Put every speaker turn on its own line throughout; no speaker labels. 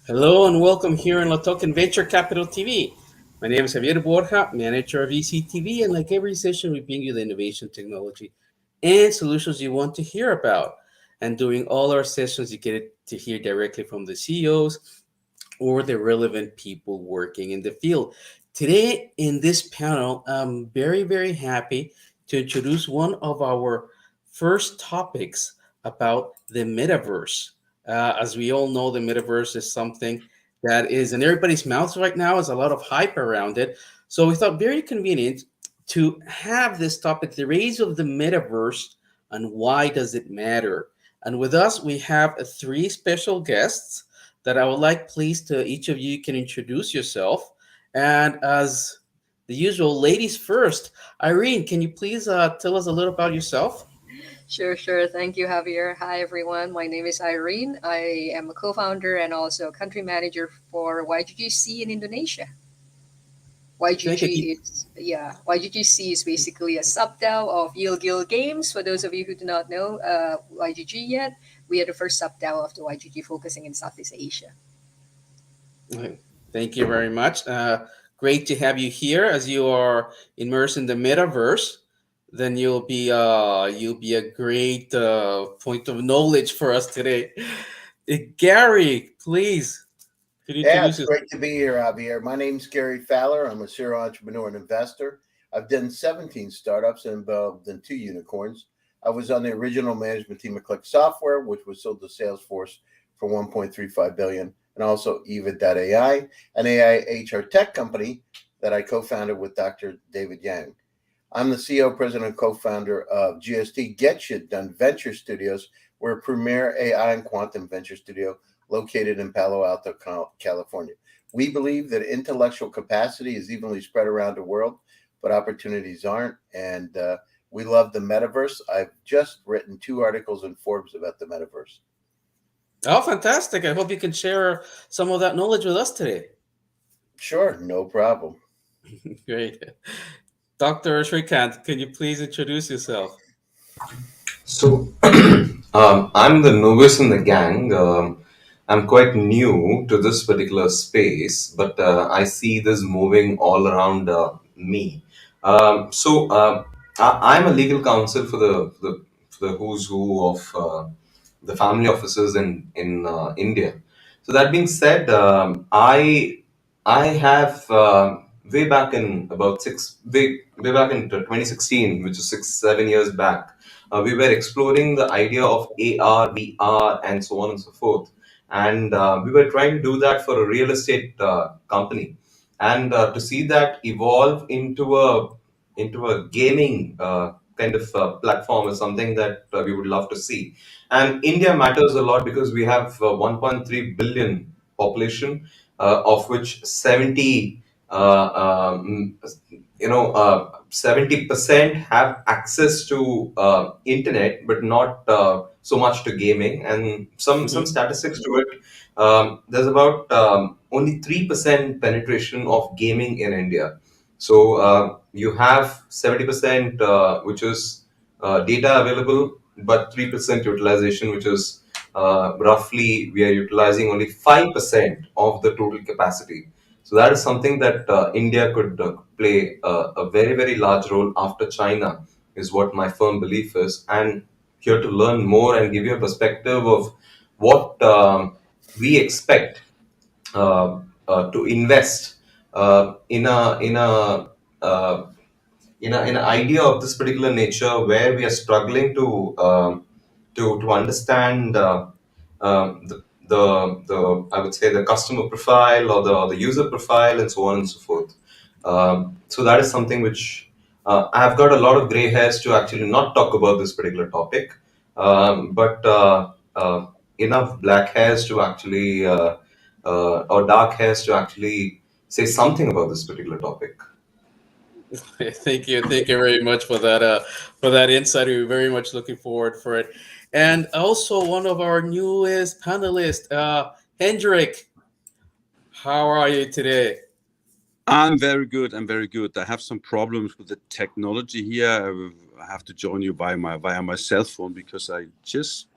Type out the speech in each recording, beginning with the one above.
Hello and welcome here in La Token Venture Capital TV. My name is Javier Borja, manager of ECTV, and like every session, we bring you the innovation, technology, and solutions you want to hear about. And during all our sessions, you get to hear directly from the CEOs or the relevant people working in the field. Today, in this panel, I'm very happy to introduce one of our first topics about the metaverse. As we all know, the metaverse is something that is in everybody's mouths right now. There's a lot of hype around it. So we thought very convenient to have this topic, the rise of the metaverse and why does it matter. And with us, we have three special guests that I would like, please, to each of you can introduce yourself. And as the usual, ladies first. Irene, can you please tell us a little about yourself?
Sure. Thank you, Javier. Hi, everyone. My name is Irene. I am a co founder and also country manager for YGGC in Indonesia.
Thank you.
YGGC is basically a sub-DAO of Yield Guild Games. For those of you who do not know YGG yet, we are the first sub-DAO of the YGG focusing in Southeast Asia.
Okay. Thank you very much. Great to have you here. As you are immersed in the metaverse, then you'll be a great point of knowledge for us today. Gary, please, could you
Yeah,
introduce
it's
yourself?
great to be here, Javier. My name's Gary Fowler. I'm a serial entrepreneur and investor. I've done 17 startups and involved in two unicorns. I was on the original management team of Click Software, which was sold to Salesforce for 1.35 billion, and also Eva.ai, an AI HR tech company that I co-founded with Dr. David Yang. I'm the CEO, president, and co-founder of GST Get Shit Done Venture Studios. We're a premier AI and quantum venture studio located in Palo Alto, California. We believe that intellectual capacity is evenly spread around the world, but opportunities aren't. And we love the metaverse. I've just written 2 articles in Forbes about the metaverse.
Oh, fantastic. I hope you can share some of that knowledge with us today.
Sure, no problem.
Great. Dr. Shrikant, can you please introduce yourself?
So, I'm the novice in the gang. I'm quite new to this particular space, but I see this moving all around me. I'm a legal counsel for the who's who of the family offices in India. So that being said, I have way back in about way back in 2016, which is 6 7 years back. We were exploring the idea of AR, VR, and so on and so forth. And we were trying to do that for a real estate company, and to see that evolve into a gaming kind of platform is something that we would love to see. And India matters a lot because we have 1.3 billion population, of which 70% have access to internet, but not so much to gaming. And some
Mhm.
statistics to it. There's about only 3% penetration of gaming in India. So you have 70%, which is data available, but 3% utilization, which is roughly we are utilizing only 5% of the total capacity. So that is something that India could play a very large role after China, is what my firm belief is. And here to learn more and give you a perspective of what we expect to invest uh, in an idea of this particular nature, where we are struggling to understand the I would say the customer profile, or the user profile, and so on and so forth. So that is something which I have got a lot of gray hairs to actually not talk about this particular topic, but enough black hairs to actually or dark hairs to actually say something about this particular topic.
Thank you very much for that insight. We're very much looking forward for it. And also one of our newest panelists, Hendrik. How are you today?
I'm very good. I'm very good. I have some problems with the technology here. I have to join you via my cell phone because I just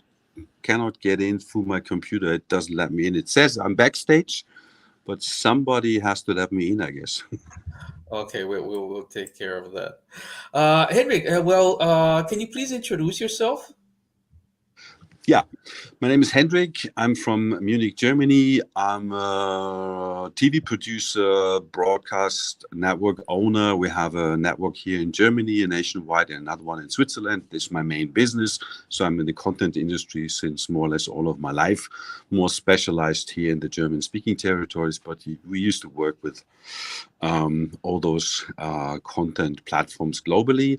cannot get in through my computer. It doesn't let me in. It says I'm backstage, but somebody has to let me in, I guess.
Okay, we'll take care of that. Henrik, can you please introduce yourself?
Yeah, my name is Hendrik. I'm from Munich, Germany. I'm a TV producer, broadcast network owner. We have a network here in Germany, a nationwide, and another one in Switzerland. This is my main business. So I'm in the content industry since more or less all of my life, more specialized here in the German-speaking territories. But we used to work with all those content platforms globally.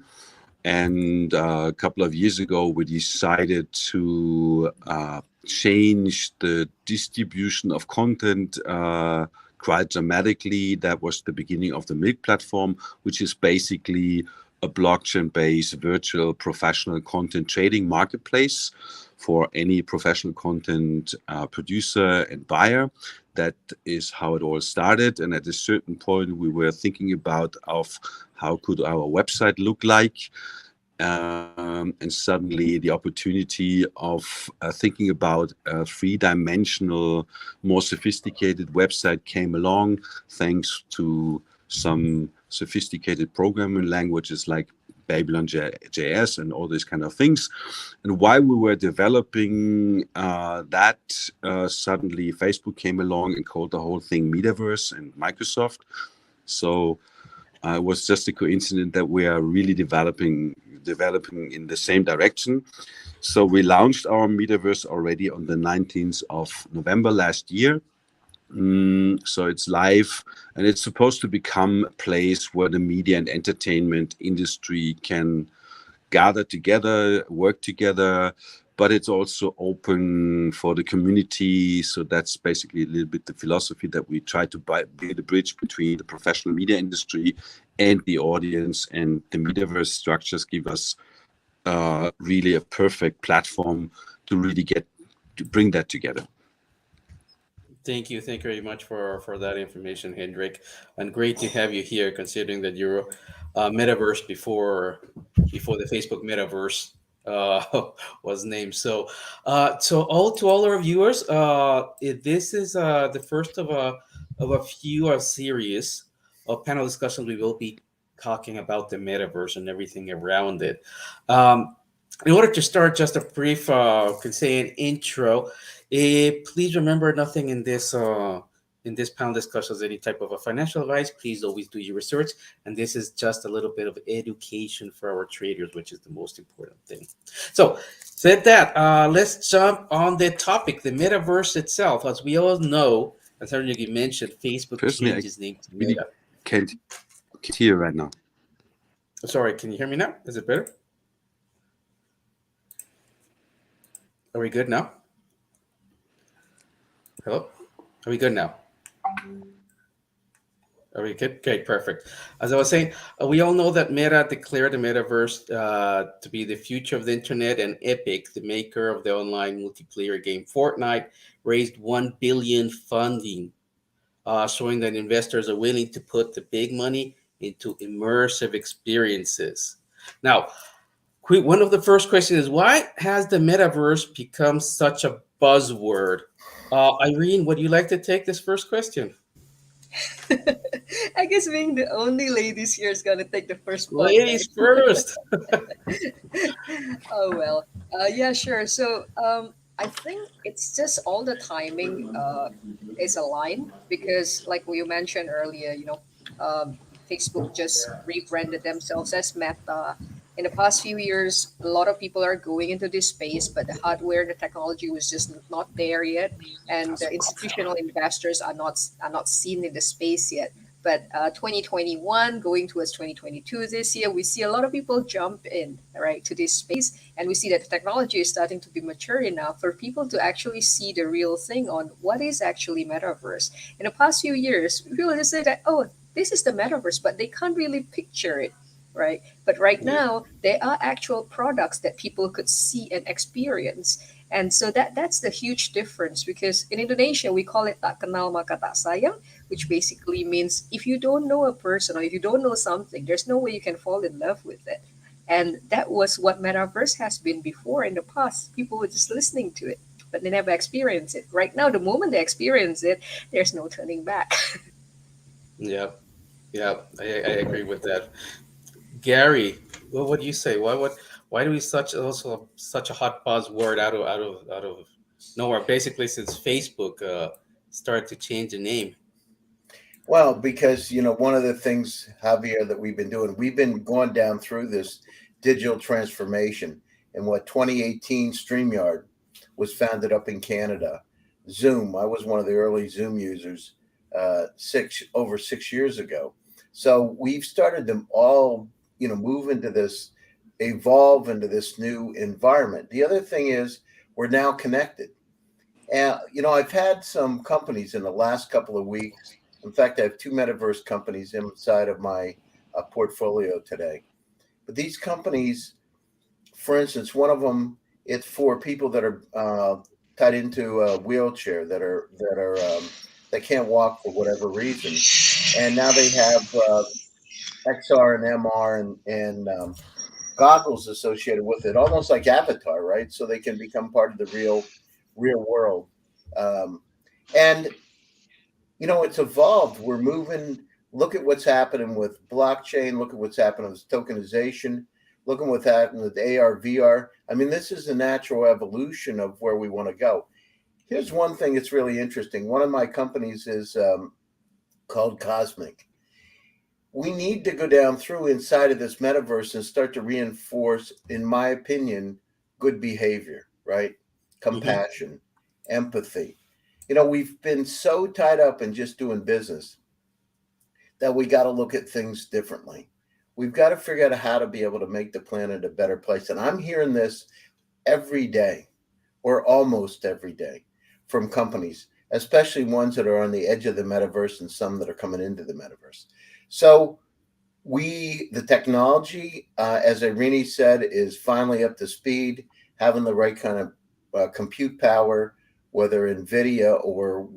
And a couple of years ago, we decided to change the distribution of content quite dramatically. That was the beginning of the Milk platform, which is basically a blockchain-based virtual professional content trading marketplace for any professional content producer and buyer. That is how it all started. And at a certain point, we were thinking about how could our website look like. And suddenly the opportunity of thinking about a three-dimensional, more sophisticated website came along, thanks to some sophisticated programming languages like Babylon JS and all these kind of things. And while we were developing that, suddenly Facebook came along and called the whole thing Metaverse and Microsoft. So it was just a coincidence that we are really developing in the same direction. So we launched our Metaverse already on the 19th of November last year. So it's live, and it's supposed to become a place where the media and entertainment industry can gather together, work together, but it's also open for the community. So that's basically a little bit the philosophy that we try to build a bridge between the professional media industry and the audience. And the Metaverse structures give us really a perfect platform to really bring that together.
Thank you. Thank you very much for that information, Hendrik. And great to have you here, considering that you're Metaverse before the Facebook Metaverse was named. So all our viewers, this is the first of a few series of panel discussions. We will be talking about the Metaverse and everything around it. In order to start, just a brief, can say an intro. Please remember, nothing in this panel discussion is any type of a financial advice. Please always do your research, and this is just a little bit of education for our traders, which is the most important thing. So, said that, let's jump on the topic, the Metaverse itself. As we all know, as Henrik mentioned, Facebook
Personally,
changed its name to
really
Meta.
can't hear right now.
Sorry, can you hear me now? Is it better? Are we good now? Hello? Are we good now? Are we good? Okay, perfect. As I was saying, we all know that Meta declared the Metaverse to be the future of the internet, and Epic, the maker of the online multiplayer game Fortnite, raised 1 billion funding, showing that investors are willing to put the big money into immersive experiences. Now, one of the first questions is, why has the Metaverse become such a buzzword? Irene, would you like to take this first question?
I guess being the only ladies here is gonna take the first part,
Ladies
right?
first.
Oh well, yeah, sure. So I think it's just all the timing is aligned because, like you mentioned earlier, Facebook just rebranded themselves as Meta. In the past few years, a lot of people are going into this space, but the hardware, the technology was just not there yet, and the institutional investors are not seen in the space yet. But 2021 going towards 2022 this year, we see a lot of people jump in right to this space, and we see that the technology is starting to be mature enough for people to actually see the real thing on what is actually metaverse. In the past few years, people just say that, oh, this is the metaverse, but they can't really picture it, right? But right now, there are actual products that people could see and experience. And so that's the huge difference, because in Indonesia we call it tak kenal maka tak sayang, which basically means if you don't know a person or if you don't know something, there's no way you can fall in love with it. And that was what Metaverse has been before in the past. People were just listening to it, but they never experienced it. Right now, the moment they experience it, there's no turning back.
Yeah, yeah, I agree with that. Gary, what do you say? Why do we such also such a hot buzzword out of nowhere? Basically, since Facebook started to change the name.
Well, because one of the things, Javier, that we've been doing, we've been going down through this digital transformation. And what 2018 StreamYard was founded up in Canada. Zoom, I was one of the early Zoom users over 6 years ago. So we've started to all move into this, evolve into this new environment. The other thing is we're now connected. And I've had some companies in the last couple of weeks. In fact, I have two metaverse companies inside of my portfolio today. But these companies, for instance, one of them, it's for people that are tied into a wheelchair that can't walk for whatever reason, and now they have XR and MR and goggles associated with it, almost like Avatar, right? So they can become part of the real world. Um, and it's evolved. We're moving. Look at what's happening with blockchain. Look at what's happening with tokenization. Look at what's happening with AR, VR. I mean, this is a natural evolution of where we want to go. Here's one thing that's really interesting. One of my companies is called Cosmic. We need to go down through inside of this metaverse and start to reinforce, in my opinion, good behavior, right?
Hmm.
Compassion, empathy. We've been so tied up in just doing business that we got to look at things differently. We've got to figure out how to be able to make the planet a better place. And I'm hearing this every day or almost every day from companies, especially ones that are on the edge of the metaverse and some that are coming into the metaverse. So the technology, as Irene said, is finally up to speed, having the right kind of compute power, whether NVIDIA or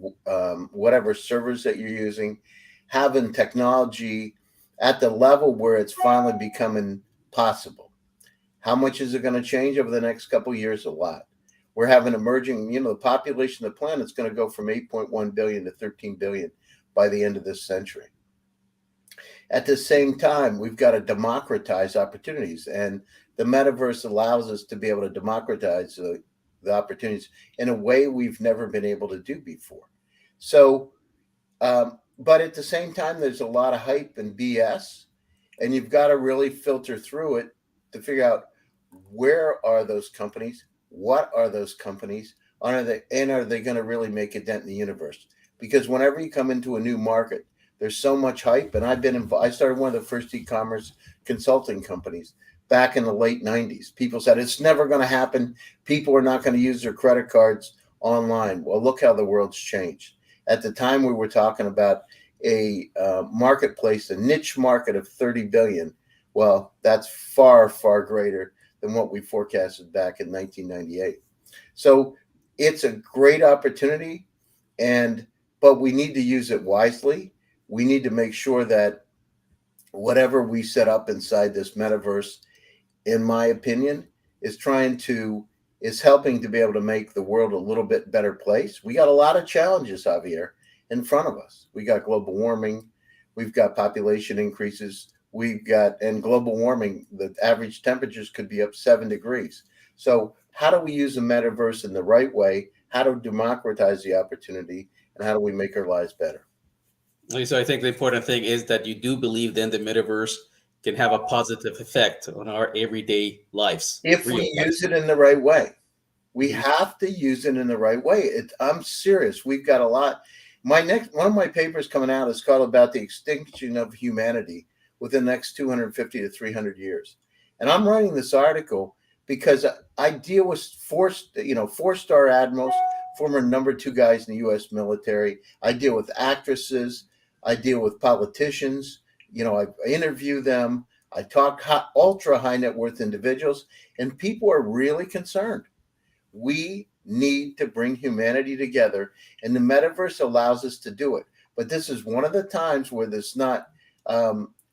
whatever servers that you're using, having technology at the level where it's finally becoming possible. How much is it going to change over the next couple of years? A lot. We're having emerging, the population of the planet is going to go from 8.1 billion to 13 billion by the end of this century. At the same time, we've got to democratize opportunities, and the metaverse allows us to be able to democratize the opportunities in a way we've never been able to do before. So, but at the same time, there's a lot of hype and BS, and you've got to really filter through it to figure out where are those companies, what are those companies, are they going to really make a dent in the universe? Because whenever you come into a new market, there's so much hype, and I started one of the first e-commerce consulting companies back in the late 90s. People said it's never going to happen. People are not going to use their credit cards online. Well, look how the world's changed. At the time, we were talking about a marketplace, a niche market of 30 billion. Well, that's far, far greater than what we forecasted back in 1998. So it's a great opportunity, but we need to use it wisely. We need to make sure that whatever we set up inside this metaverse, in my opinion, is helping to be able to make the world a little bit better place. We got a lot of challenges, Javier, in front of us. We got global warming. We've got population increases. And global warming, the average temperatures could be up 7 degrees. So how do we use the metaverse in the right way? How to democratize the opportunity? And how do we make our lives better?
So I think the important thing is that you do believe then the metaverse can have a positive effect on our everyday lives,
If
real
we use
lives.
it in the right way. We
Hmm.
have to use it in the right way. I'm serious. We've got a lot. One of my papers coming out is called about the extinction of humanity within the next 250 to 300 years. And I'm writing this article because I deal with four-star admirals, former #2 guys in the U.S. military. I deal with actresses. I deal with politicians. I interview them. I talk ultra high net worth individuals, and people are really concerned. We need to bring humanity together, and the metaverse allows us to do it. But this is one of the times where there's not,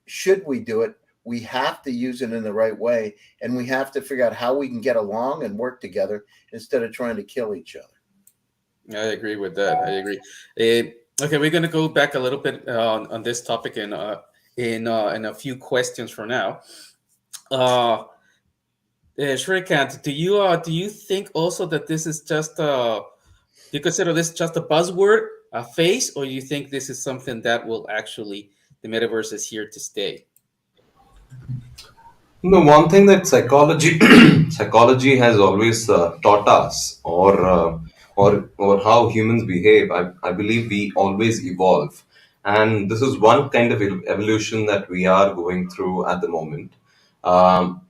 should we do it? We have to use it in the right way, and we have to figure out how we can get along and work together instead of trying to kill each other.
I agree with that. I agree. Okay, we're gonna go back a little bit on this topic in a few questions for now. Uh, Shrikant, do you think also that this is just do you consider this just a buzzword, a phase, or you think this is something that will actually the metaverse is here to stay?
No, one thing that psychology has always taught us, or how humans behave, I believe we always evolve, and this is one kind of evolution that we are going through at the moment.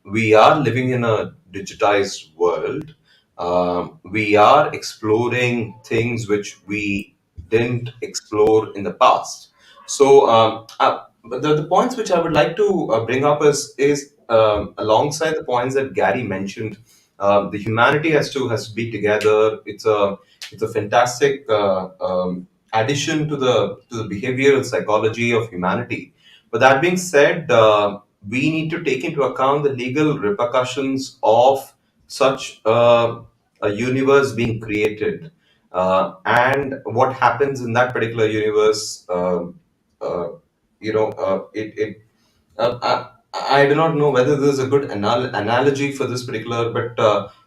We are living in a digitized world. We are exploring things which we didn't explore in the past. So, but the points which I would like to bring up is alongside the points that Gary mentioned. The humanity has to be together. It's a fantastic addition to the behavioral psychology of humanity. But that being said, we need to take into account the legal repercussions of such a universe being created, and what happens in that particular universe. Uh, it I do not know whether this is a good analogy for this particular, but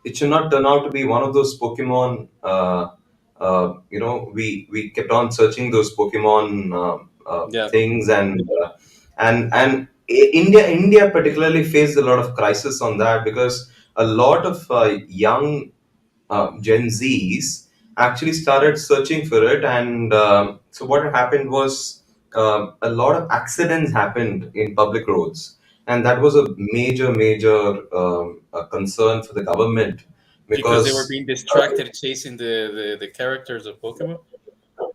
it should not turn out to be one of those Pokemon. We kept on searching those Pokemon
Yeah,
things, and India particularly faced a lot of crisis on that, because a lot of young Gen Zs actually started searching for it, and so what had happened was a lot of accidents happened in public roads, and that was a major concern for the government,
because they were
because
being distracted chasing the characters of Pokemon.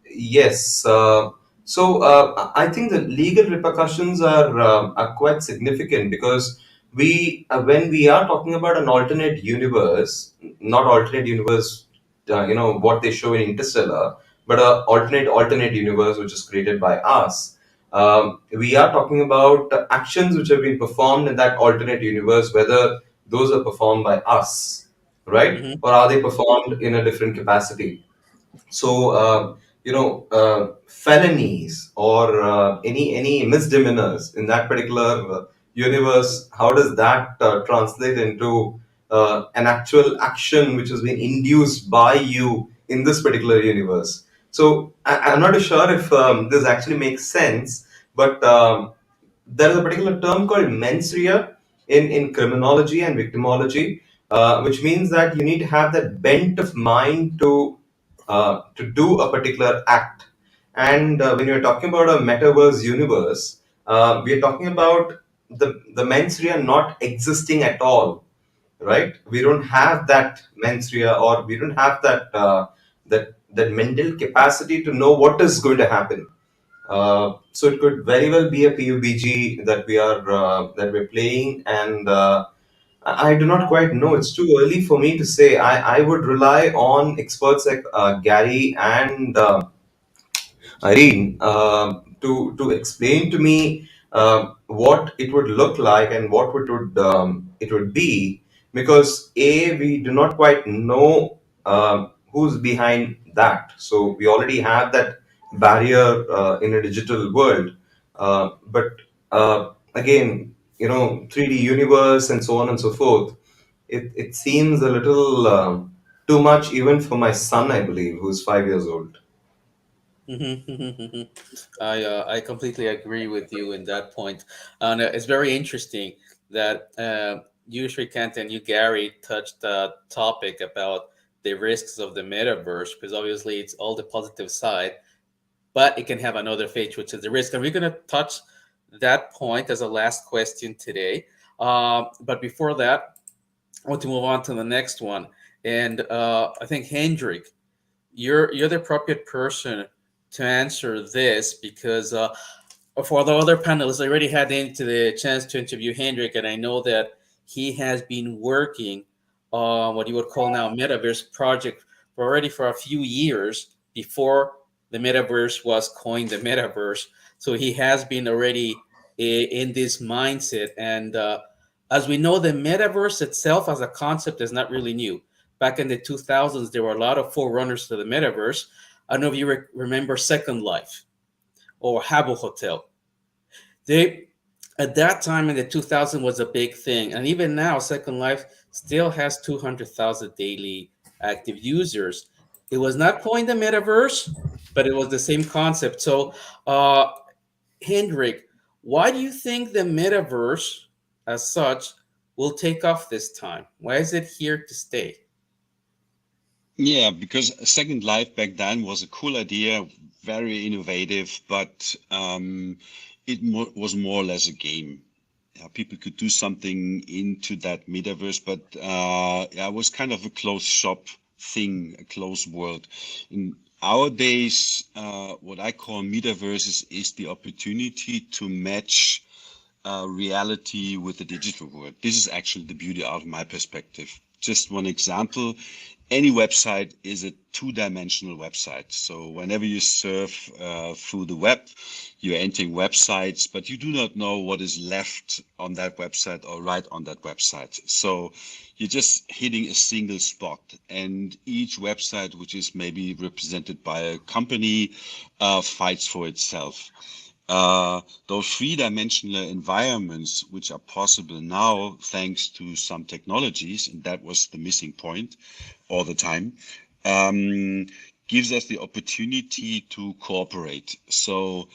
yes. I think the legal repercussions are quite significant, because when we are talking about an alternate universe, not alternate universe, what they show in Interstellar, but a alternate universe which is created by us. We are talking about actions which have been performed in that alternate universe, whether those are performed by us, right,
Hmm.
or are they performed in a different capacity. So felonies, or any misdemeanors in that particular universe, how does that translate into an actual action which has been induced by you in this particular universe? So I'm not sure if this actually makes sense, but there is a particular term called mens rea in criminology and victimology, which means that you need to have that bent of mind to do a particular act. And when you're talking about a metaverse universe, we're talking about the mens rea not existing at all, right? We don't have that mens rea, or we don't have that mental capacity to know what is going to happen. So it could very well be a PUBG that we're playing, and I do not quite know. It's too early for me to say. I would rely on experts like Gary and Irene, to explain to me what it would look like and what it would be, because we do not quite know who's behind that. So we already have that barrier in a digital world, but again, 3D universe and so on and so forth. It seems a little too much even for my son, I believe, who's 5 years old.
Mm-hmm. I completely agree with you in that point, and it's very interesting that you Shrikant and you Gary touched the topic about the risks of the metaverse, because obviously it's all the positive side, but it can have another face, which is the risk, and we're going to touch that point as a last question today. But before that, I want to move on to the next one, and I think Hendrik, you're the appropriate person to answer this, because for the other panelists, I already had the chance to interview Hendrik, and I know that he has been working on what you would call now metaverse project for a few years before the metaverse was coined the metaverse. So he has been already in this mindset. And as we know, the metaverse itself as a concept is not really new. Back in the 2000s, there were a lot of forerunners to the metaverse. I don't know if you remember Second Life or Habbo Hotel. They at that time in the 2000s was a big thing, and even now, Second Life still has 200,000 daily active users. It was not coined the metaverse, but it was the same concept. So, Hendrik, why do you think the metaverse, as such, will take off this time? Why is it here to stay?
Yeah, because Second Life back then was a cool idea, very innovative, but was more or less a game. Yeah, people could do something into that metaverse, but yeah, it was kind of a closed shop thing, a closed world. In our days, what I call metaverses is the opportunity to match reality with the digital world. This is actually the beauty out of my perspective. Just one example, any website is a two-dimensional website. So whenever you surf through the web, you're entering websites, but you do not know what is left on that website or right on that website. So you're just hitting a single spot, and each website, which is maybe represented by a company, fights for itself. Those three-dimensional environments, which are possible now thanks to some technologies, and that was the missing point all the time, gives us the opportunity to cooperate. So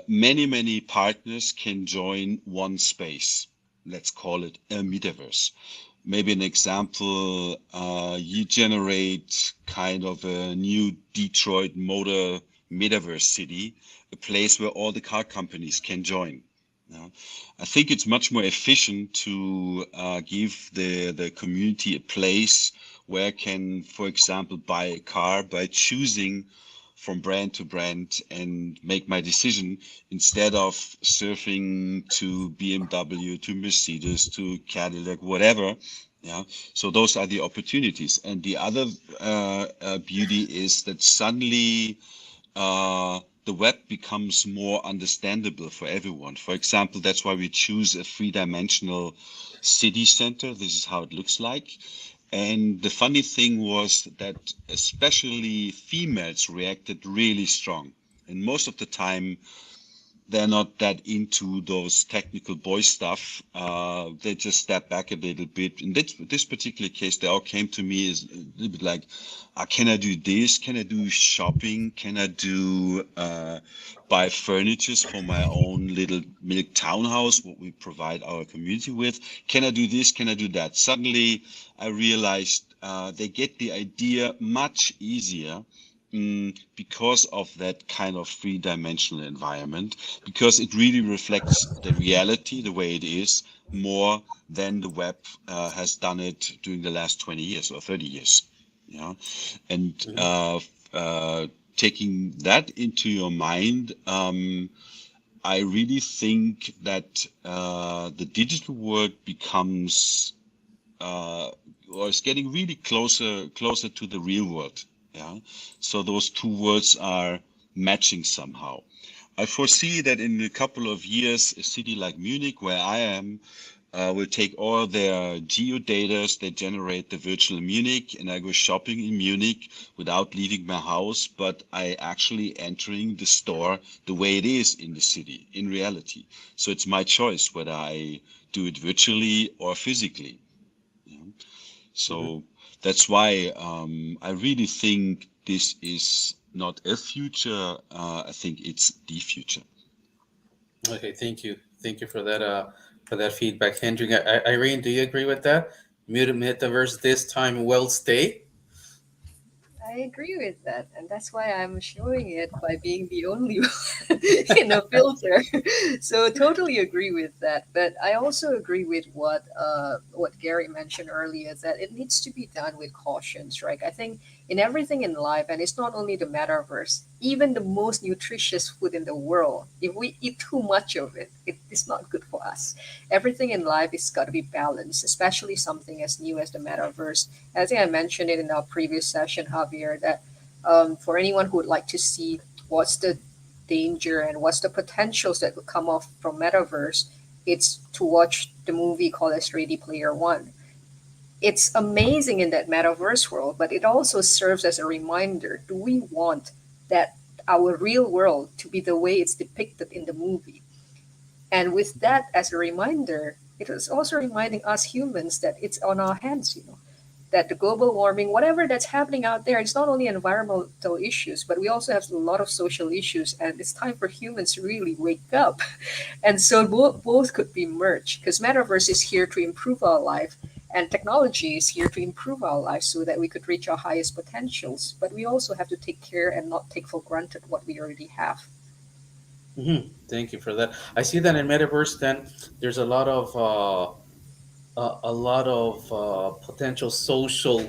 many partners can join one space. Let's call it a metaverse. Maybe an example, you generate kind of a new Detroit motor metaverse city, a place where all the car companies can join. I think it's much more efficient to give the community a place where I can, for example, buy a car by choosing from brand to brand and make my decision instead of surfing to BMW, to Mercedes, to Cadillac, whatever. Yeah. So those are the opportunities. And the other beauty is that suddenly the web becomes more understandable for everyone. For example, that's why we choose a three-dimensional city center. This is how it looks like. And the funny thing was that especially females reacted really strong. And most of the time, they're not that into those technical boy stuff. They just step back a little bit. In this particular case, they all came to me as a little bit like, can I do this? Can I do shopping? Can I do buy furnitures for my own little milk townhouse, what we provide our community with? Can I do this? Can I do that? Suddenly, I realized they get the idea much easier because of that kind of three-dimensional environment, because it really reflects the reality the way it is more than the web has done it during the last 20 years or 30 years. Yeah, and taking that into your mind, I really think that the digital world becomes or is getting really closer to the real world. Yeah, so those two worlds are matching somehow. I foresee that in a couple of years, a city like Munich, where I am, will take all their geodata they generate the virtual Munich, and I go shopping in Munich without leaving my house, but I actually entering the store the way it is in the city, in reality. So it's my choice whether I do it virtually or physically. Yeah. So that's why I really think this is not a future. I think it's the future.
Okay, thank you for that feedback, Hendrik. Irene, do you agree with that? Metaverse this time will stay.
I agree with that, and that's why I'm showing it by being the only one in a filter. So totally agree with that. But I also agree with what Gary mentioned earlier, that it needs to be done with cautions, right? I think in everything in life, and it's not only the metaverse, even the most nutritious food in the world, if we eat too much of it, it is not good for us. Everything in life is got to be balanced, especially something as new as the metaverse. I think I mentioned it in our previous session, Javier, that for anyone who would like to see what's the danger and what's the potentials that could come off from metaverse, it's to watch the movie called as Ready Player One. It's amazing in that metaverse world, but it also serves as a reminder: do we want that our real world to be the way it's depicted in the movie? And with that as a reminder, it is also reminding us humans that it's on our hands, that the global warming, whatever that's happening out there, it's not only environmental issues, but we also have a lot of social issues. And it's time for humans to really wake up. And so both could be merged because metaverse is here to improve our life and technology is here to improve our lives so that we could reach our highest potentials. But we also have to take care and not take for granted what we already have.
Thank you for that. I see that in metaverse. Then there's a lot of potential social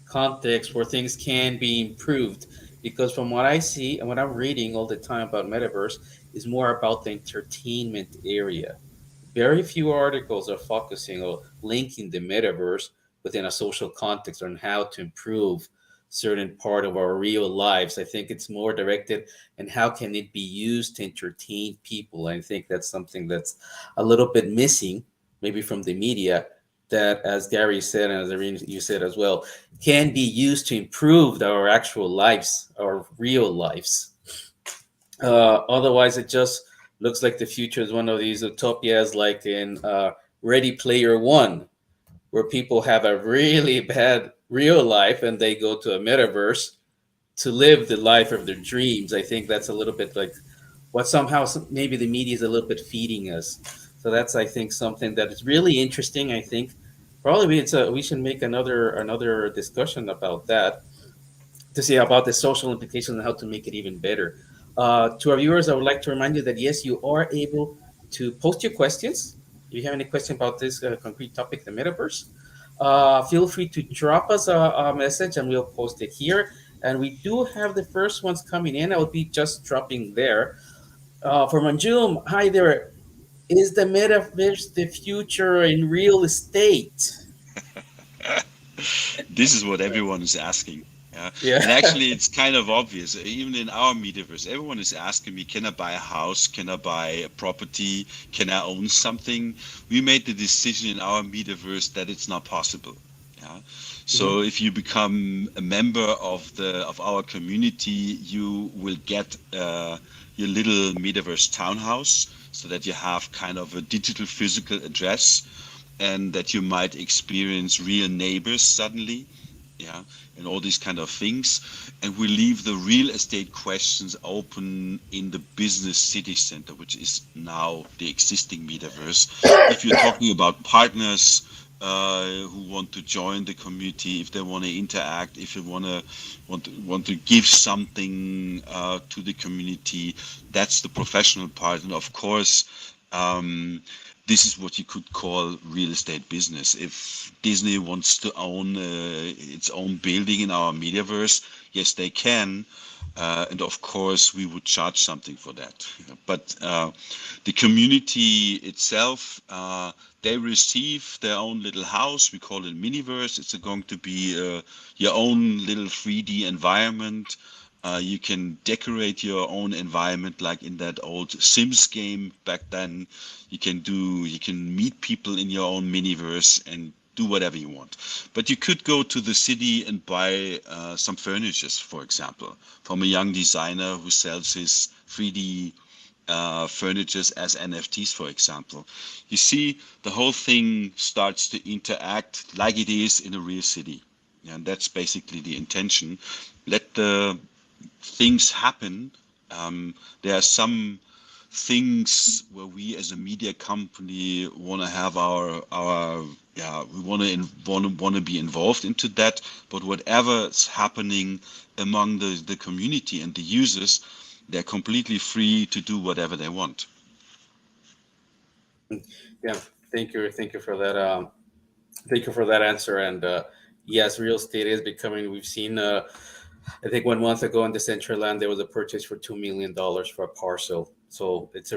context where things can be improved. Because from what I see and what I'm reading all the time about metaverse is more about the entertainment area. Very few articles are focusing or linking the metaverse within a social context on how to improve certain part of our real lives. I think it's more directed and how can it be used to entertain people. I think that's something that's a little bit missing, maybe from the media. That, as Gary said, and as Irene, you said as well, can be used to improve our actual lives, our real lives. Otherwise, it just looks like the future is one of these utopias, like in Ready Player One, where people have a really bad real life and they go to a metaverse to live the life of their dreams. I think that's a little bit like what somehow maybe the media is a little bit feeding us. So that's, I think, something that is really interesting. I think probably we should make another discussion about that to see about the social implications and how to make it even better. To our viewers, I would like to remind you that yes, you are able to post your questions. If you have any question about this concrete topic, the metaverse, feel free to drop us a message and we'll post it here. And we do have the first ones coming in. I will be just dropping there. For Manjum, hi there. Is the metaverse the future in real estate?
This is what everyone is asking. Yeah.
Yeah.
And actually, it's kind of obvious. Even in our metaverse, everyone is asking me, can I buy a house? Can I buy a property? Can I own something? We made the decision in our metaverse that it's not possible. Yeah. So if you become a member of our community, you will get your little metaverse townhouse, so that you have kind of a digital physical address, and that you might experience real neighbors suddenly. Yeah, and all these kind of things. And we leave the real estate questions open in the business city center, which is now the existing metaverse. If you're talking about partners who want to join the community, if they want to interact, if you want to give something to the community, that's the professional part. And of course, this is what you could call real estate business. If Disney wants to own its own building in our metaverse, yes, they can. And of course, we would charge something for that. But the community itself, they receive their own little house. We call it Miniverse. It's going to be your own little 3D environment. You can decorate your own environment like in that old Sims game back then. You can meet people in your own miniverse and do whatever you want. But you could go to the city and buy some furniture, for example, from a young designer who sells his 3D furniture as NFTs, for example. You see, the whole thing starts to interact like it is in a real city. And that's basically the intention. Let the things happen. There are some things where we as a media company want to have we want to be involved into that. But whatever is happening among the community and the users, they're completely free to do whatever they want.
Yeah, thank you for that. Thank you for that answer. And yes, real estate is becoming. We've seen. I think 1 month ago in the Decentraland, there was a purchase for $2 million for a parcel. So it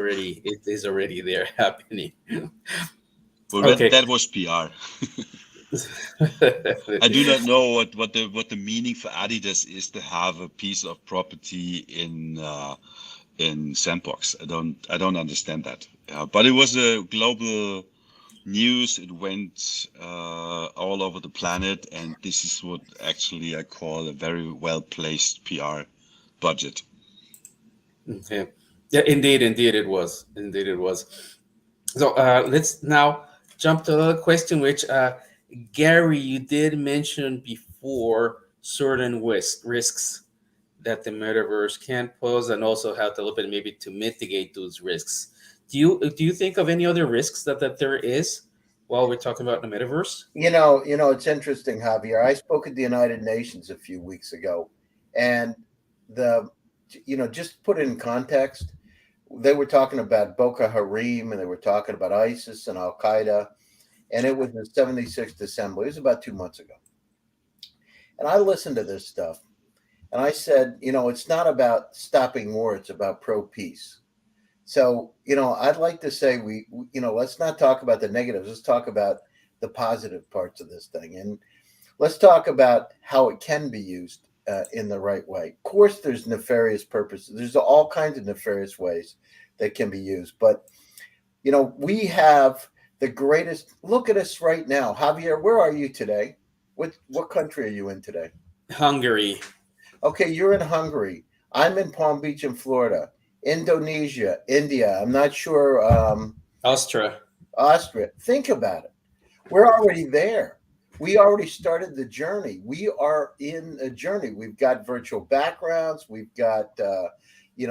is already there happening.
Well,
Okay.
that was PR. I do not know what the meaning for Adidas is to have a piece of property in in Sandbox. I don't understand that. But it was a global news. It went all over the planet, and this is what actually I call a very well placed PR budget.
Okay. Yeah, indeed it was. Indeed it was. So let's now jump to another question, which Gary, you did mention before certain risks that the metaverse can pose, and also how to a little bit maybe to mitigate those risks. Do you think of any other risks that there is while we're talking about the metaverse?
It's interesting, Javier. I spoke at the United Nations a few weeks ago, and the, just to put it in context, they were talking about Boko Haram and they were talking about ISIS and Al Qaeda, and it was the 76th Assembly. It was about 2 months ago. And I listened to this stuff and I said, it's not about stopping war, it's about pro peace. So, I'd like to say let's not talk about the negatives. Let's talk about the positive parts of this thing. And let's talk about how it can be used in the right way. Of course, there's nefarious purposes. There's all kinds of nefarious ways that can be used. But, we have the greatest. Look at us right now. Javier, where are you today? What country are you in today?
Hungary.
Okay, you're in Hungary. I'm in Palm Beach in Florida. Indonesia, India. I'm not sure.
Austria.
Think about it. We're already there. We already started the journey. We are in a journey. We've got virtual backgrounds. We've got,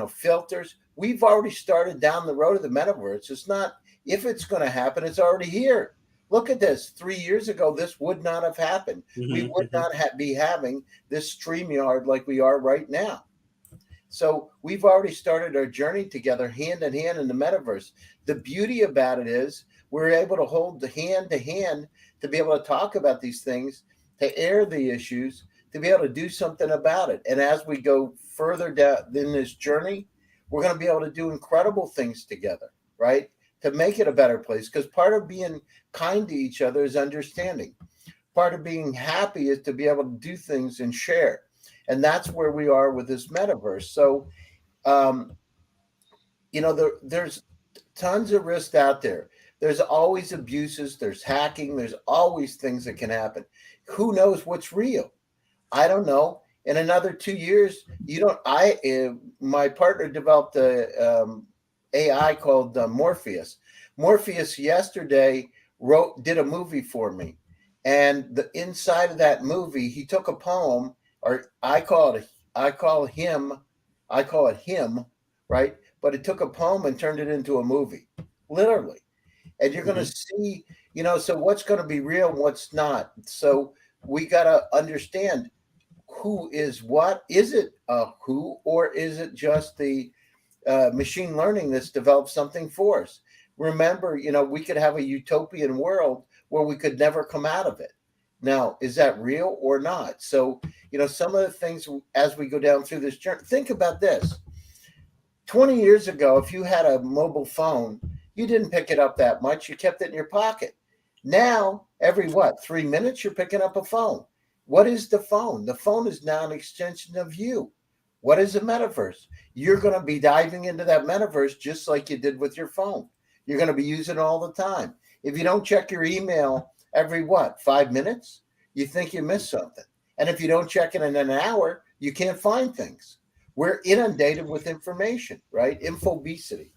filters. We've already started down the road of the metaverse. It's not if it's going to happen. It's already here. Look at this. 3 years ago, this would not have happened. We would not be having this StreamYard like we are right now. So we've already started our journey together hand in hand in the metaverse. The beauty about it is we're able to hold the hand to hand to be able to talk about these things, to air the issues, to be able to do something about it. And as we go further down in this journey, we're going to be able to do incredible things together, right? To make it a better place. Because part of being kind to each other is understanding. Part of being happy is to be able to do things and share. And that's where we are with this metaverse. So, there's tons of risk out there. There's always abuses. There's hacking. There's always things that can happen. Who knows what's real? I don't know. In another 2 years, my partner developed a AI called Morpheus. Morpheus yesterday did a movie for me. And the inside of that movie, he took a poem, or I call it him, right? But it took a poem and turned it into a movie, literally. And you're going to see, so what's going to be real and what's not. So we got to understand who is what. Is it a who, or is it just the machine learning that's developed something for us? Remember, we could have a utopian world where we could never come out of it. Now, is that real or not? So, some of the things as we go down through this journey, think about this. 20 years ago, if you had a mobile phone, you didn't pick it up that much. You kept it in your pocket. Now, every 3 minutes, you're picking up a phone. What is the phone? The phone is now an extension of you. What is a metaverse? You're going to be diving into that metaverse just like you did with your phone. You're going to be using it all the time. If you don't check your email every 5 minutes, you think you missed something. And if you don't check it in an hour, you can't find things. We're inundated with information, right? Infobesity.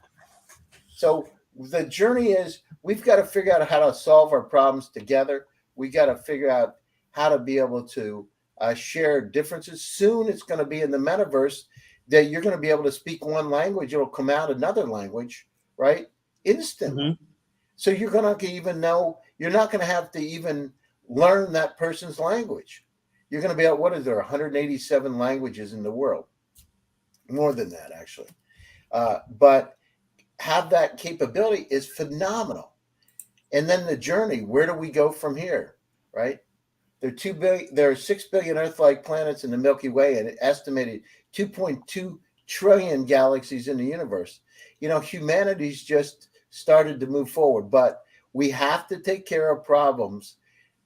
So the journey is we've got to figure out how to solve our problems together. We got to figure out how to be able to share differences. Soon it's going to be in the metaverse that you're going to be able to speak one language. It'll come out another language, right? Instantly. So you're going to even know, you're not going to have to even learn that person's language. You're going to be able, what is there, 187 languages in the world? More than that, actually. But have that capability is phenomenal. And then the journey, where do we go from here, right? There are 6 billion Earth-like planets in the Milky Way and an estimated 2.2 trillion galaxies in the universe. Humanity's just started to move forward, but we have to take care of problems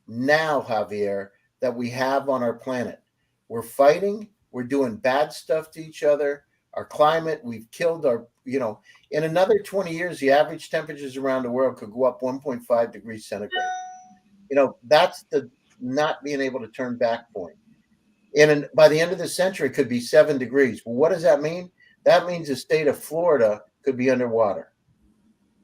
now, Javier, that we have on our planet. We're fighting. We're doing bad stuff to each other. our climate. We've killed our, in another 20 years, the average temperatures around the world could go up 1.5 degrees centigrade. That's the not being able to turn back point. And by the end of the century, it could be 7 degrees. Well, what does that mean? That means the state of Florida could be underwater.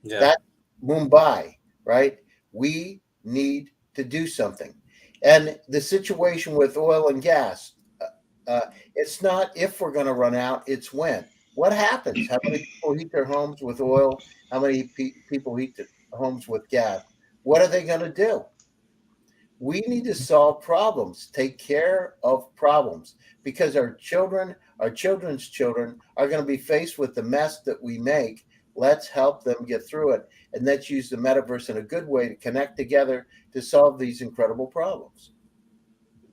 Yeah.
That's Mumbai, right? We need to do something. And the situation with oil and gas, it's not if we're going to run out, it's when. What happens? How many people heat their homes with oil? How many people heat their homes with gas? What are they going to do? We need to solve problems, take care of problems, because our children, our children's children are going to be faced with the mess that we make. Let's help them get through it. And let's use the metaverse in a good way to connect together to solve these incredible problems.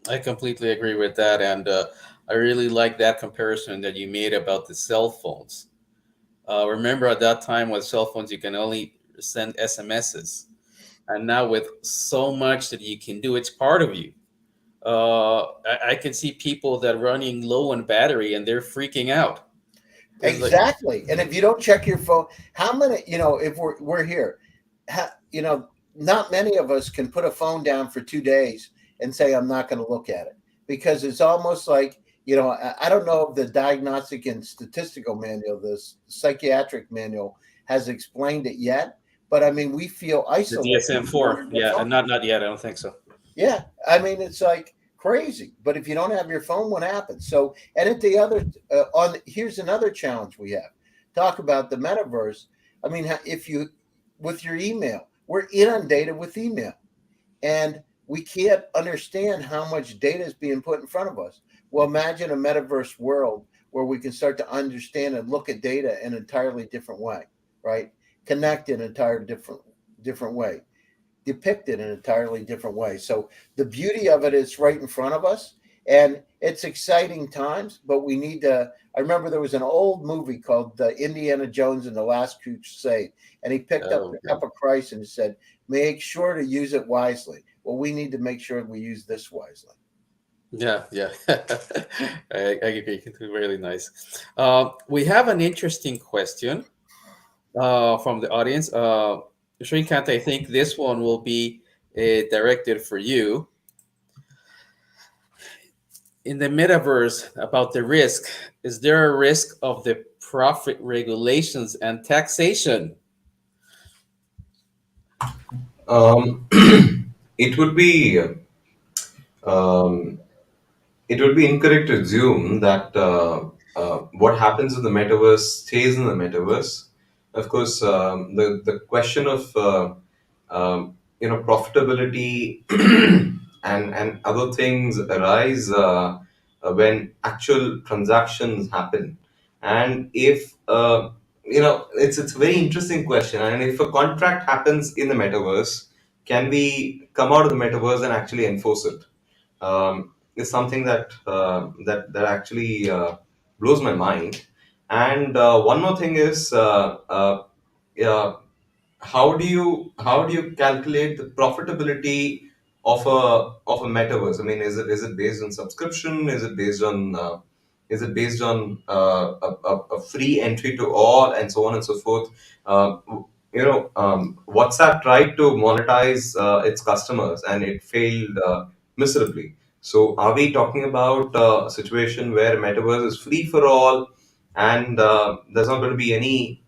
I completely agree with that. And I really like that comparison that you made about the cell phones. Remember at that time with cell phones, you can only send SMSs. And now with so much that you can do, it's part of you. I can see people that are running low on battery and they're freaking out.
Exactly. And if you don't check your phone, how many, if we're here, not many of us can put a phone down for 2 days and say, I'm not going to look at it, because it's almost like, I don't know if the diagnostic and statistical manual, the psychiatric manual, has explained it yet. But I mean, we feel isolated.
The DSM-4, yeah, not yet. I don't think so.
Yeah, I mean, it's like crazy. But if you don't have your phone, what happens? So, and at the other, here's another challenge we have. Talk about the metaverse. I mean, if you, with your email, we're inundated with email, and we can't understand how much data is being put in front of us. Well, imagine a metaverse world where we can start to understand and look at data in an entirely different way, right? Connect in an entirely different way, depict it in an entirely different way. So the beauty of it is right in front of us, and it's exciting times, but we need to. I remember there was an old movie called Indiana Jones and the Last Crusade, and he picked up the cup of Christ and he said, make sure to use it wisely. Well, we need to make sure we use this wisely.
Yeah. I agree. It's really nice. We have an interesting question from the audience. Shrikant, I think this one will be directed for you. In the metaverse, about the risk, is there a risk of the profit regulations and taxation?
It would be um, it would be incorrect to assume that what happens in the metaverse stays in the metaverse. Of course, the question of profitability and other things arise when actual transactions happen. And if it's a very interesting question. And if a contract happens in the metaverse, can we come out of the metaverse and actually enforce it? Is something that actually blows my mind. And one more thing is, yeah, how do you calculate the profitability of a metaverse? I mean, is it based on subscription? Is it based on a free entry to all, and so on and so forth? WhatsApp tried to monetize its customers, and it failed miserably. So, are we talking about a situation where metaverse is free for all, and there's not going to be any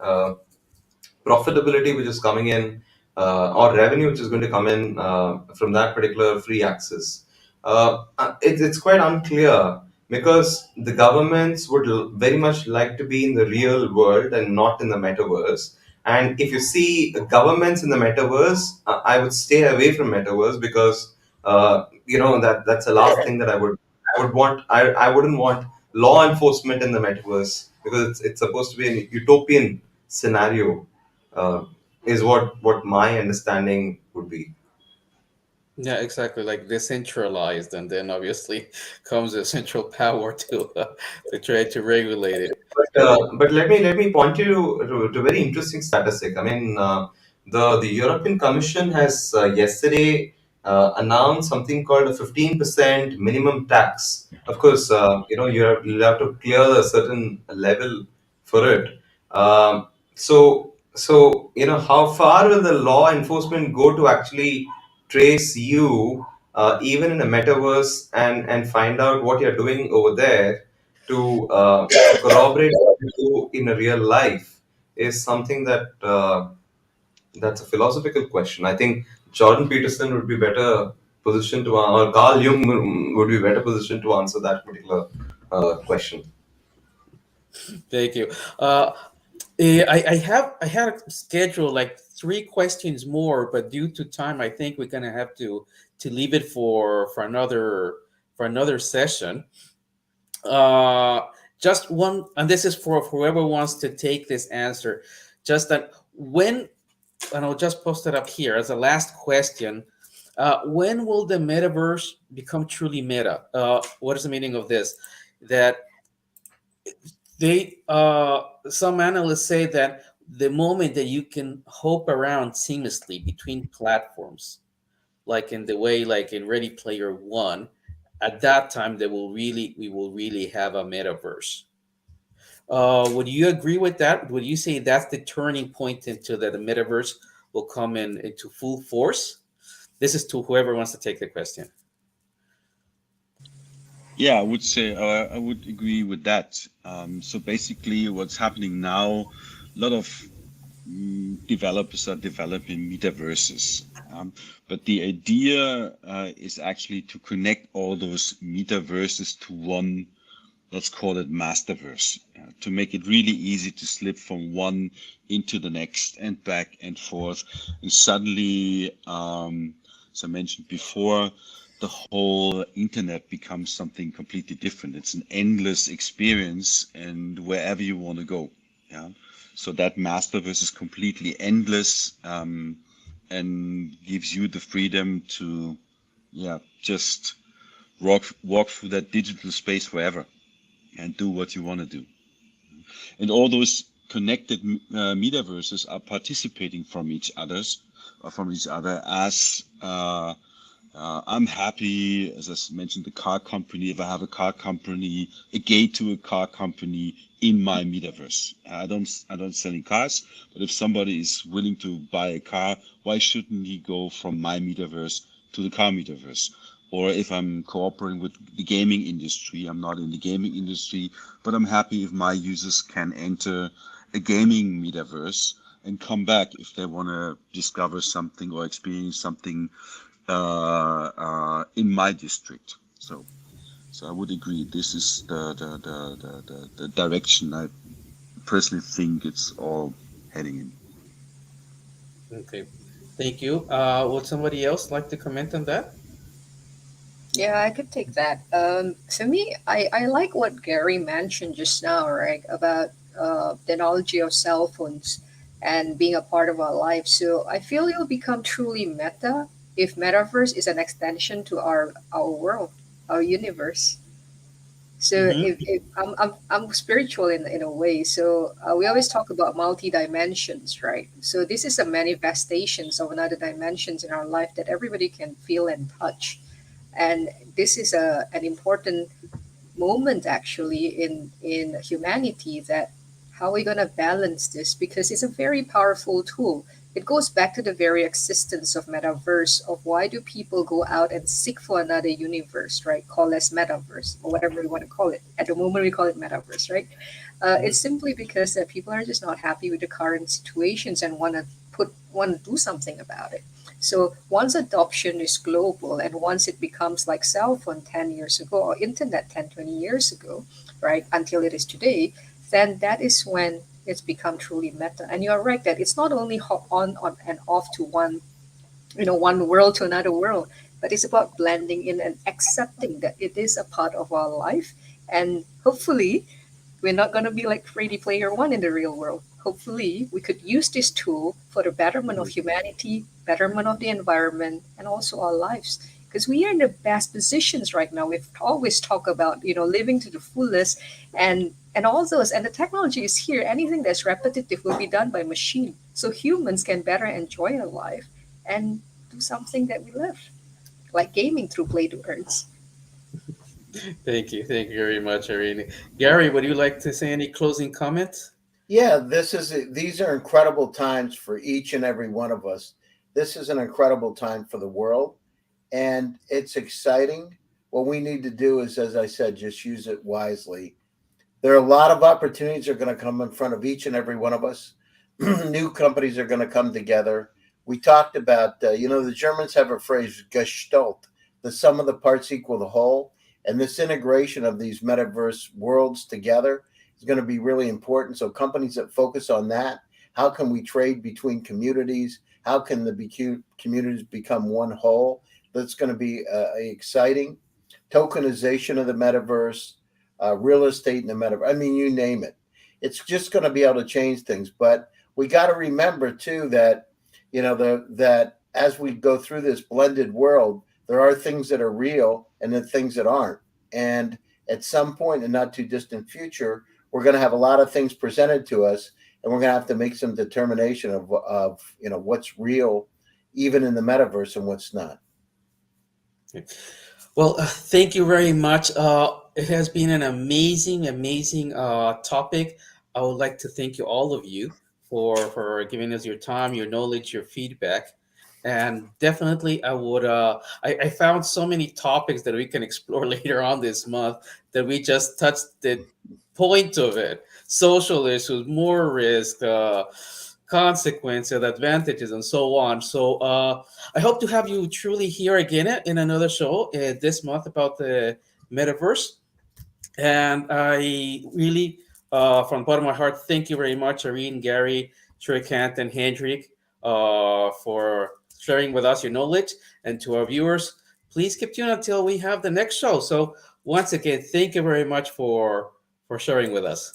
profitability which is coming in, or revenue which is going to come in from that particular free access? It's quite unclear, because the governments would very much like to be in the real world and not in the metaverse. And if you see governments in the metaverse, I would stay away from metaverse, because that's the last thing that I would want. I wouldn't want law enforcement in the metaverse, because it's supposed to be a utopian scenario, uh, is what my understanding would be.
Yeah, exactly. Like decentralized, and then obviously comes a central power to try to regulate it.
But let me point you to a very interesting statistic. I mean, the European Commission has yesterday announced something called a 15% minimum tax. Of course, you'll have to clear a certain level for it. So how far will the law enforcement go to actually trace you, even in a metaverse, and find out what you're doing over there to corroborate what you do in a real life is something that's a philosophical question. I think Jordan Peterson would be better positioned to, or Carl Jung would be better positioned to answer that particular question.
Thank you. I had scheduled like three questions more, but due to time, I think we're gonna have to leave it for another session. Uh, just one, and this is for whoever wants to take this answer. Just that when, and I'll just post it up here as a last question. When will the metaverse become truly meta? What is the meaning of this? That they some analysts say that the moment that you can hop around seamlessly between platforms, like in the way like in Ready Player One, at that time we will really have a metaverse. Would you agree with that? Would you say that's the turning point into that the metaverse will come into full force? This is to whoever wants to take the question.
Yeah, I would say I would agree with that. So basically, what's happening now, a lot of developers are developing metaverses. But the idea is actually to connect all those metaverses to one, let's call it masterverse, to make it really easy to slip from one into the next and back and forth. And suddenly, as I mentioned before, the whole internet becomes something completely different. It's an endless experience, and wherever you want to go. Yeah. So that masterverse is completely endless, and gives you the freedom to, yeah, just walk through that digital space forever and do what you want to do. And all those connected metaverses are participating from each other as I'm happy, as I mentioned, the car company. If I have a car company, a gate to a car company in my metaverse. I don't sell any cars, but if somebody is willing to buy a car, why shouldn't he go from my metaverse to the car metaverse? Or if I'm cooperating with the gaming industry, I'm not in the gaming industry, but I'm happy if my users can enter a gaming metaverse and come back if they want to discover something or experience something in my district. So I would agree. This is the direction I personally think it's all heading in.
Okay, thank you. Would somebody else like to comment on that?
Yeah, I could take that. For me, I like what Gary mentioned just now, right? About the knowledge of cell phones and being a part of our life. So I feel it'll become truly meta if metaverse is an extension to our world, our universe. So
Mm-hmm.
I'm spiritual in a way. So we always talk about multi dimensions, right? So this is a manifestations of another dimensions in our life that everybody can feel and touch, and this is an important moment actually in humanity, that how are we going to balance this, because it's a very powerful tool. It goes back to the very existence of metaverse, of why do people go out and seek for another universe, right? Call us metaverse or whatever we want to call it. At the moment we call it metaverse, right? It's simply because that people are just not happy with the current situations and want to do something about it. So once adoption is global and once it becomes like cell phone 10 years ago or internet 10, 20 years ago, right, until it is today, then that is when it's become truly meta. And you're right that it's not only hop on and off to one world to another world, but it's about blending in and accepting that it is a part of our life. And hopefully we're not going to be like Ready Player One in the real world. Hopefully, we could use this tool for the betterment of humanity, betterment of the environment, and also our lives. Because we are in the best positions right now. We've always talked about living to the fullest, and all those. And the technology is here. Anything that's repetitive will be done by machine. So humans can better enjoy our life and do something that we love. like gaming through play to earns.
Thank you very much, Irene. Gary, would you like to say any closing comments?
Yeah, these are incredible times for each and every one of us. This is an incredible time for the world, and it's exciting. What we need to do is, as I said, just use it wisely. There are a lot of opportunities that are going to come in front of each and every one of us. New companies are going to come together. We talked about, the Germans have a phrase, Gestalt, the sum of the parts equal the whole. And this integration of these metaverse worlds together is going to be really important. So companies that focus on that, how can we trade between communities? How can the communities become one whole? That's going to be exciting. Tokenization of the metaverse, real estate in the metaverse. I mean, you name it. It's just going to be able to change things. But we got to remember too that that as we go through this blended world, there are things that are real and then things that aren't. And at some point in not too distant future, we're going to have a lot of things presented to us, and we're going to have to make some determination of what's real, even in the metaverse, and what's not.
Well, thank you very much. It has been an amazing topic. I would like to thank you, all of you, for giving us your time, your knowledge, your feedback, and definitely I would. I found so many topics that we can explore later on this month that we just touched the point of it: social issues, more risk. Consequences, advantages, and so on. So I hope to have you truly here again in another show this month about the metaverse. And I really, from the bottom of my heart, thank you very much, Irene, Gary, Shrikant, and Hendrik, for sharing with us your knowledge. And to our viewers, please keep tuned until we have the next show. So once again, thank you very much for sharing with us.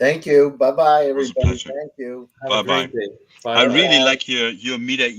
Thank you. Bye bye,
It was a
everybody.
pleasure.
Thank you.
Have
Bye
a
bye.
great day.
I
Bye bye.
really like your meta